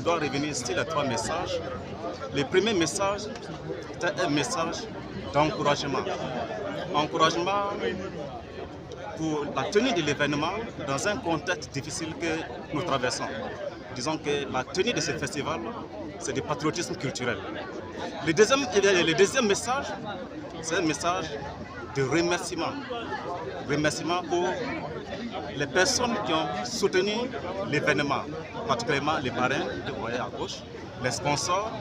dois revenir sur les 3 messages. Le premier message, c'était un message d'encouragement. Encouragement pour la tenue de l'événement dans un contexte difficile que nous traversons. Disons que la tenue de ce festival, c'est du patriotisme culturel. Le deuxième message, c'est un message de remerciement. Remerciement pour les personnes qui ont soutenu l'événement, particulièrement les parrains, vous voyez à gauche, les sponsors,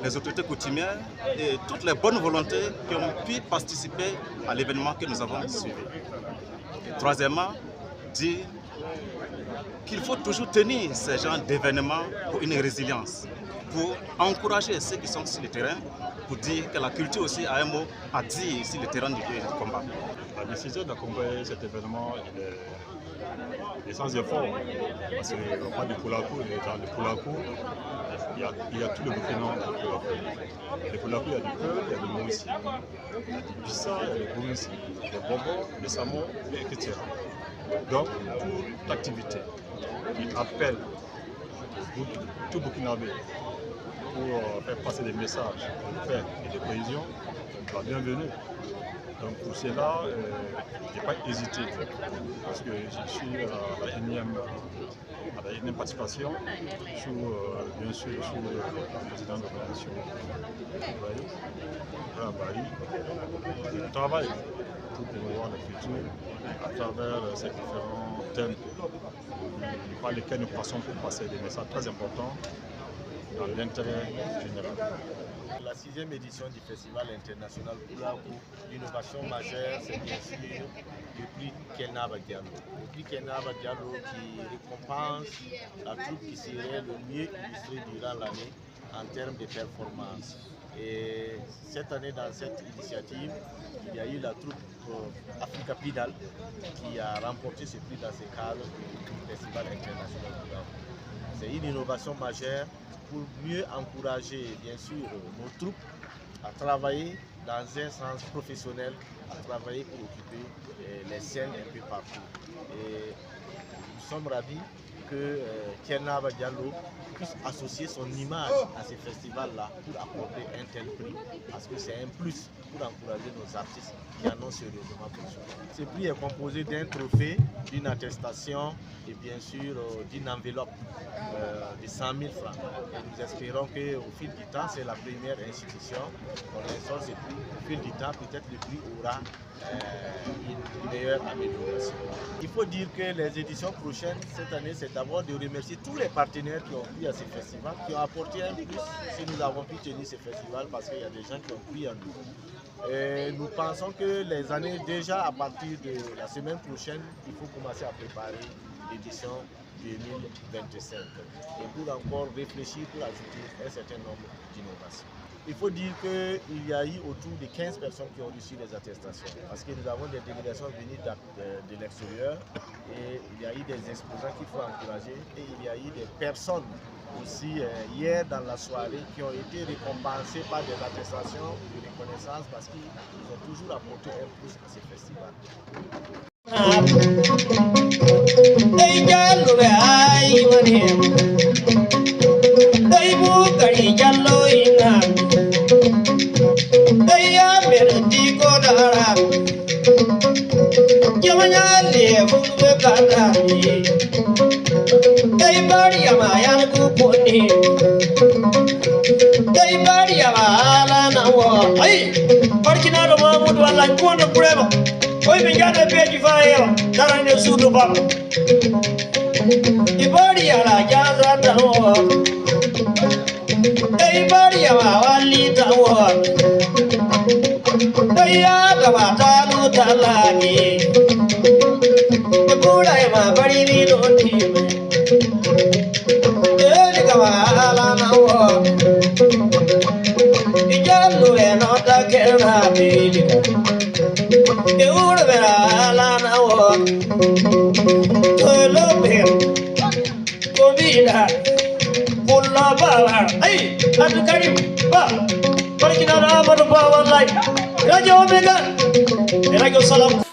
les autorités coutumières et toutes les bonnes volontés qui ont pu participer à l'événement que nous avons suivi. Et troisièmement, dire qu'il faut toujours tenir ces genres d'événements pour une résilience, pour encourager ceux qui sont sur le terrain, pour dire que la culture aussi a un mot à dire sur le terrain du combat. La décision d'accompagner cet événement est sans effort, parce qu'on parle du Poulakou, et dans le Poulakou, il y a tout le Burkina dans le Poulakou. Le Poulakou, il y a du Peul, il y a du Moussi, il y a du Bissa, il y a du Boumissi, le Bobo, le Samo, etc. Donc, toute activité qui appelle tout Burkinabé pour faire passer des messages de paix et de cohésion, la bienvenue. Donc pour cela, je n'ai pas hésité, parce que je suis à la énième participation, bien sûr, sous le président de l'organisation à Paris. Je travaille pour promouvoir la culture à travers ces différents thèmes par lesquels nous passons pour passer des messages très importants dans l'intérêt général. La 6e édition du Festival international Poulakou, l'innovation majeure, c'est bien sûr le prix Kenaba Diallo. Le prix Kenaba Diallo qui récompense la troupe qui serait le mieux illustrée durant l'année en termes de performance. Et cette année, dans cette initiative, il y a eu la troupe Africa Pidal qui a remporté ce prix dans ce cadre du Festival international Poulakou. C'est une innovation majeure pour mieux encourager, bien sûr, nos troupes à travailler dans un sens professionnel, à travailler pour occuper les scènes un peu partout. Et nous sommes ravis que Kenaba Diallo puisse associer son image à ce festival-là pour accorder un tel prix, parce que c'est un plus pour encourager nos artistes qui en ont sérieusement besoin. Ce prix est composé d'un trophée, d'une attestation et bien sûr d'une enveloppe de 100 000 francs. Et nous espérons qu'au fil du temps, c'est la première institution qu'on instaure ce prix. Au fil du temps, peut-être le prix aura une meilleure amélioration. Il faut dire que les éditions prochaines, cette année, c'est d'abord de remercier tous les partenaires qui ont pris à ce festival, qui ont apporté un plus si nous avons pu tenir ce festival, parce qu'il y a des gens qui ont pris en nous. Et nous pensons que les années, déjà à partir de la semaine prochaine, il faut commencer à préparer l'édition 2025 et pour encore réfléchir, pour ajouter un certain nombre d'innovations. Il faut dire qu'il y a eu autour de 15 personnes qui ont reçu les attestations, parce que nous avons des délégations venues de l'extérieur et il y a eu des exposants qu'il faut encourager et il y a eu des personnes aussi hier dans la soirée qui ont été récompensées par des attestations de reconnaissance parce qu'ils ont toujours apporté un plus à ce festival. Oi, me engana pé de vaia, dará no sul do papo. E varia lá, já da rua. Ei, varia lá, ali da rua. Ei, a gavata no talani. E pura é uma varia no time. Ele gavala na rua. E já não é nota que na vida. Hey, Abdul Karim, ba, pergi nara baru bawa lagi. Raja Omega, raja Salam.